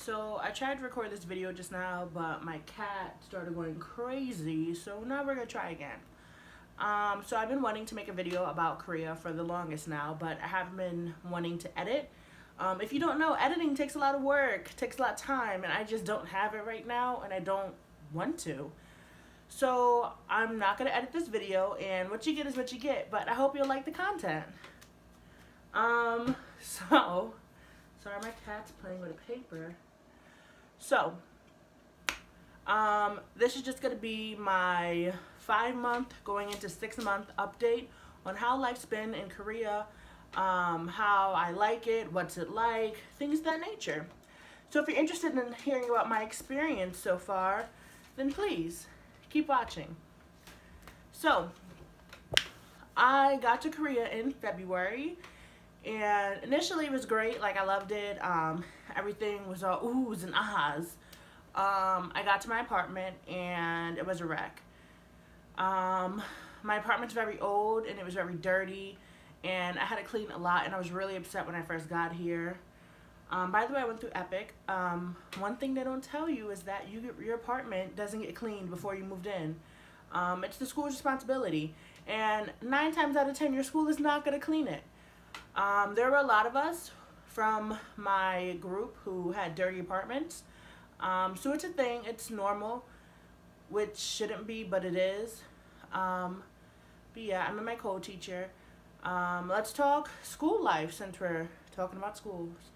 So I tried to record this video just now, but my cat started going crazy, so now we're gonna try again. So I've been wanting to make a video about Korea for the longest now, but I haven't been wanting to edit. If you don't know, editing takes a lot of work, takes a lot of time, and I just don't have it right now, and I don't want to. So I'm not gonna edit this video, and what you get is what you get, but I hope you'll like the content. So, sorry, my cat's playing with a paper. So, this is just gonna be my 5-month going into 6-month update on how life's been in Korea, how I like it, what's it like, things of that nature. So if you're interested in hearing about my experience so far, then please keep watching. So, I got to Korea in February, and initially it was great. Like, I loved it. Everything was all oohs and ahs. I got to my apartment and it was a wreck. My apartment's very old and it was very dirty, and I had to clean a lot, and I was really upset when I first got here. By the way, I went through Epic. One thing they don't tell you is that your apartment doesn't get cleaned before you moved in. It's the school's responsibility, and 9 times out of 10 your school is not going to clean it. There were a lot of us from my group who had dirty apartments. So it's a thing, it's normal, which shouldn't be, but it is. But yeah, I'm my co-teacher. Let's talk school life since we're talking about schools.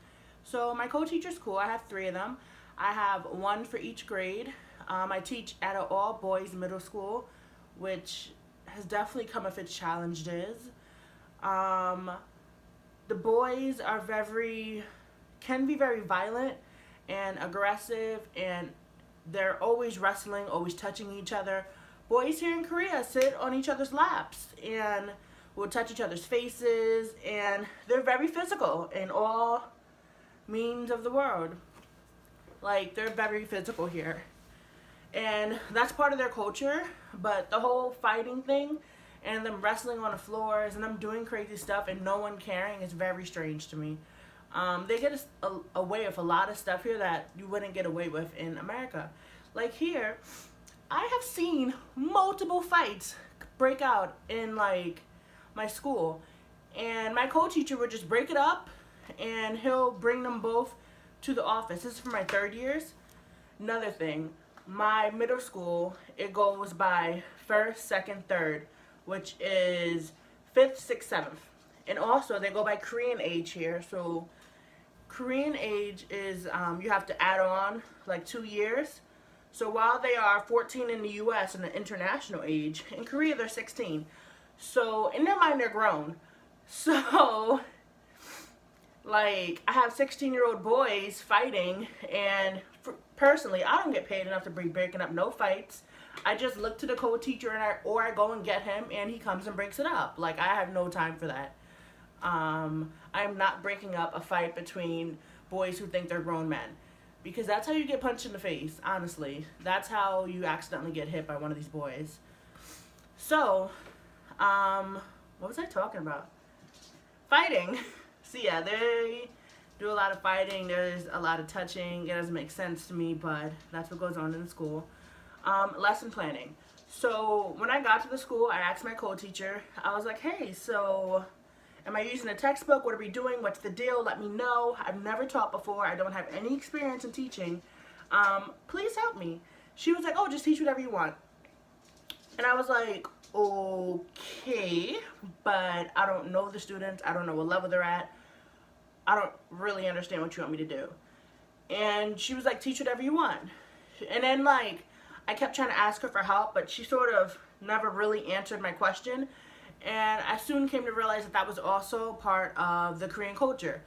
So my co-teacher's cool. I have 3 of them. I have 1 for each grade. I teach at an all-boys middle school, which has definitely come with its challenges. The boys are can be very violent and aggressive, and they're always wrestling, always touching each other. Boys here in Korea sit on each other's laps and will touch each other's faces, and they're very physical in all means of the word. Like, they're very physical here, and that's part of their culture. But the whole fighting thing and them wrestling on the floors and them doing crazy stuff and no one caring is very strange to me. They get away with a lot of stuff here that you wouldn't get away with in America. Like, here, I have seen multiple fights break out in, like, my school, and my co-teacher would just break it up and he'll bring them both to the office. This is for my 3rd years. Another thing, my middle school, it goes by 1st, 2nd, 3rd, which is 5th, 6th, 7th. And also, they go by Korean age here. So, Korean age is, you have to add on, like, 2 years. So, while they are 14 in the U.S. and the international age, in Korea, they're 16. So, in their mind, they're grown. So, like, I have 16-year-old boys fighting, and personally, I don't get paid enough to be breaking up no fights. I just look to the co-teacher, or I go and get him, and he comes and breaks it up. Like, I have no time for that. I'm not breaking up a fight between boys who think they're grown men, because that's how you get punched in the face, honestly. That's how you accidentally get hit by one of these boys. So, what was I talking about? Fighting. So yeah, they do a lot of fighting. There's a lot of touching. It doesn't make sense to me, but that's what goes on in the school. Lesson planning. So when I got to the school, I asked my co-teacher, I was like, hey, so am I using a textbook? What are we doing? What's the deal? Let me know. I've never taught before. I don't have any experience in teaching. Please help me. She was like, oh, just teach whatever you want. And I was like, okay, but I don't know the students. I don't know what level they're at. I don't really understand what you want me to do. And she was like, teach whatever you want. And then, like, I kept trying to ask her for help, but she sort of never really answered my question. And I soon came to realize that that was also part of the Korean culture.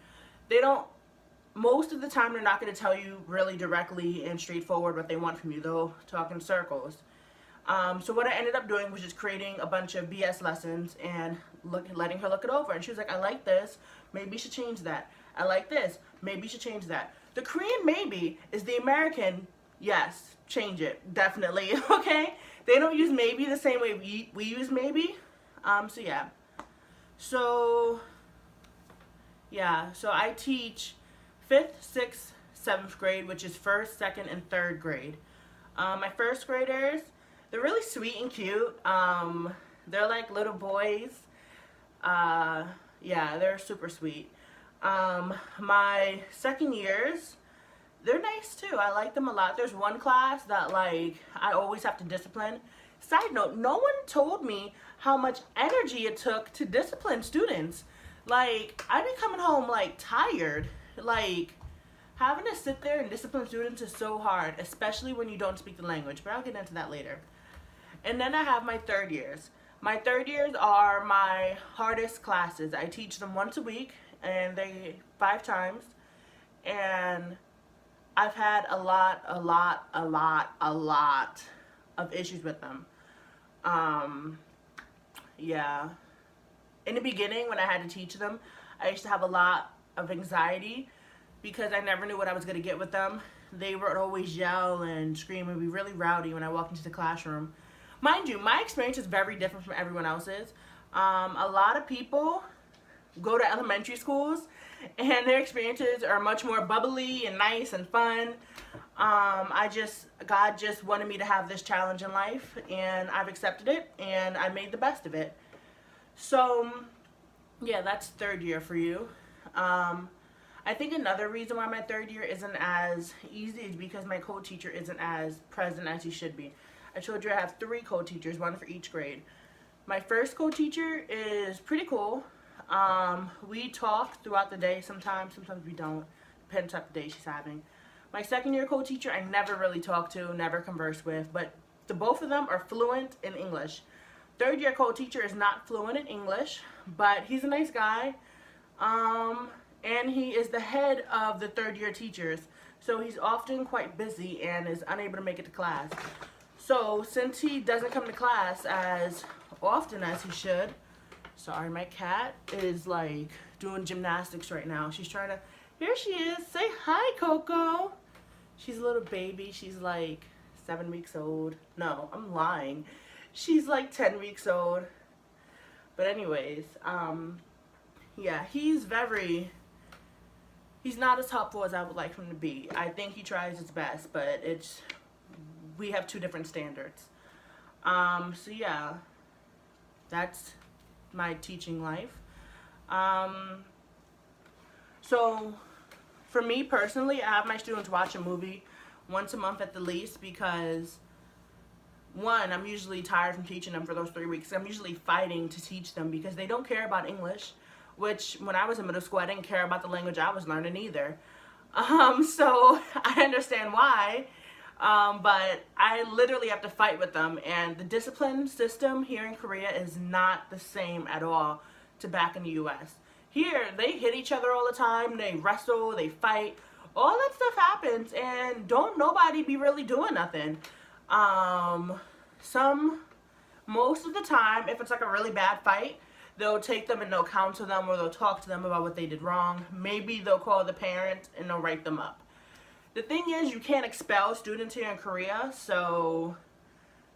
Most of the time, they're not going to tell you really directly and straightforward what they want from you. They'll talk in circles. So what I ended up doing was just creating a bunch of BS lessons and letting her look it over. And she was like, I like this. Maybe you should change that. I like this. Maybe you should change that. The Korean maybe is the American yes. Change it. Definitely. Okay? They don't use maybe the same way we use maybe. So yeah. So I teach 5th, 6th, 7th grade, which is first, second, and third grade. My first graders, they're really sweet and cute. They're like little boys. Yeah, they're super sweet. My second years, they're nice too. I like them a lot. There's one class that like I always have to discipline. Side note, no one told me how much energy it took to discipline students. Like, I be coming home like tired. Like, having to sit there and discipline students is so hard, especially when you don't speak the language, but I'll get into that later. And then I have my third years. My third years are my hardest classes. I teach them once a week, and they 5 times. And I've had a lot of issues with them. Yeah. In the beginning, when I had to teach them, I used to have a lot of anxiety because I never knew what I was going to get with them. They would always yell and scream and be really rowdy when I walked into the classroom. Mind you, my experience is very different from everyone else's. A lot of people go to elementary schools and their experiences are much more bubbly and nice and fun. God just wanted me to have this challenge in life, and I've accepted it, and I made the best of it. So, yeah, that's third year for you. I think another reason why my third year isn't as easy is because my co-teacher isn't as present as he should be. I told you I have 3 co-teachers, 1 for each grade. My first co-teacher is pretty cool. We talk throughout the day sometimes we don't. Depends on the day she's having. My second year co-teacher I never really talk to, never converse with, but the both of them are fluent in English. Third year co-teacher is not fluent in English, but he's a nice guy. And he is the head of the third year teachers. So he's often quite busy and is unable to make it to class. So since he doesn't come to class as often as he should, sorry, my cat is like doing gymnastics right now. She's trying to, here she is. Say hi, Coco. She's a little baby. She's like 7 weeks old. No, I'm lying. She's like 10 weeks old. But anyways, yeah, he's not as helpful as I would like him to be. I think he tries his best, but we have 2 different standards. So yeah, that's my teaching life. So for me personally, I have my students watch a movie once a month at the least because, one, I'm usually tired from teaching them for those 3 weeks. I'm usually fighting to teach them because they don't care about English, which when I was in middle school, I didn't care about the language I was learning either. So I understand why, but I literally have to fight with them, and the discipline system here in Korea is not the same at all to back in the U.S. Here, they hit each other all the time, they wrestle, they fight, all that stuff happens, and don't nobody be really doing nothing. Most of the time, if it's like a really bad fight, they'll take them and they'll counsel them, or they'll talk to them about what they did wrong. Maybe they'll call the parent and they'll write them up. The thing is, you can't expel students here in Korea, so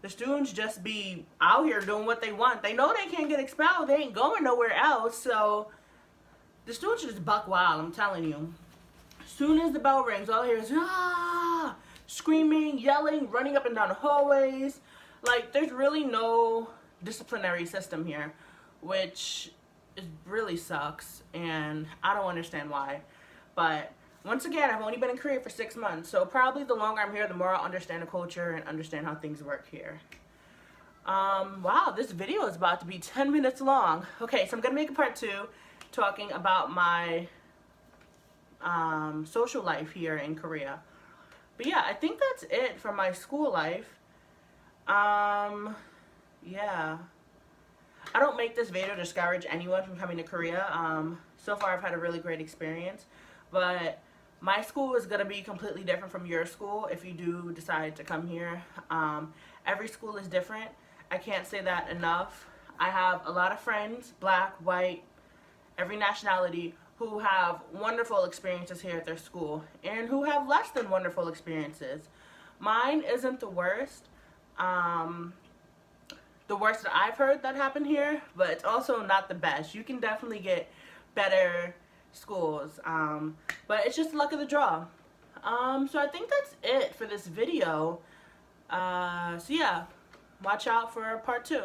the students just be out here doing what they want. They know they can't get expelled. They ain't going nowhere else, so the students just buck wild, I'm telling you. As soon as the bell rings, all I hear is, ah, screaming, yelling, running up and down the hallways. Like, there's really no disciplinary system here, which really sucks, and I don't understand why. But once again, I've only been in Korea for 6 months, so probably the longer I'm here, the more I'll understand the culture and understand how things work here. Wow, this video is about to be 10 minutes long. Okay, so I'm gonna make a part 2 talking about my social life here in Korea. But yeah, I think that's it for my school life. Yeah. I don't make this video to discourage anyone from coming to Korea. So far I've had a really great experience, but my school is going to be completely different from your school if you do decide to come here. Every school is different. I can't say that enough. I have a lot of friends, black, white, every nationality, who have wonderful experiences here at their school and who have less than wonderful experiences. Mine isn't the worst. The worst that I've heard that happened here, but it's also not the best. You can definitely get better schools, but it's just luck of the draw. So I think that's it for this video. So yeah, watch out for part 2.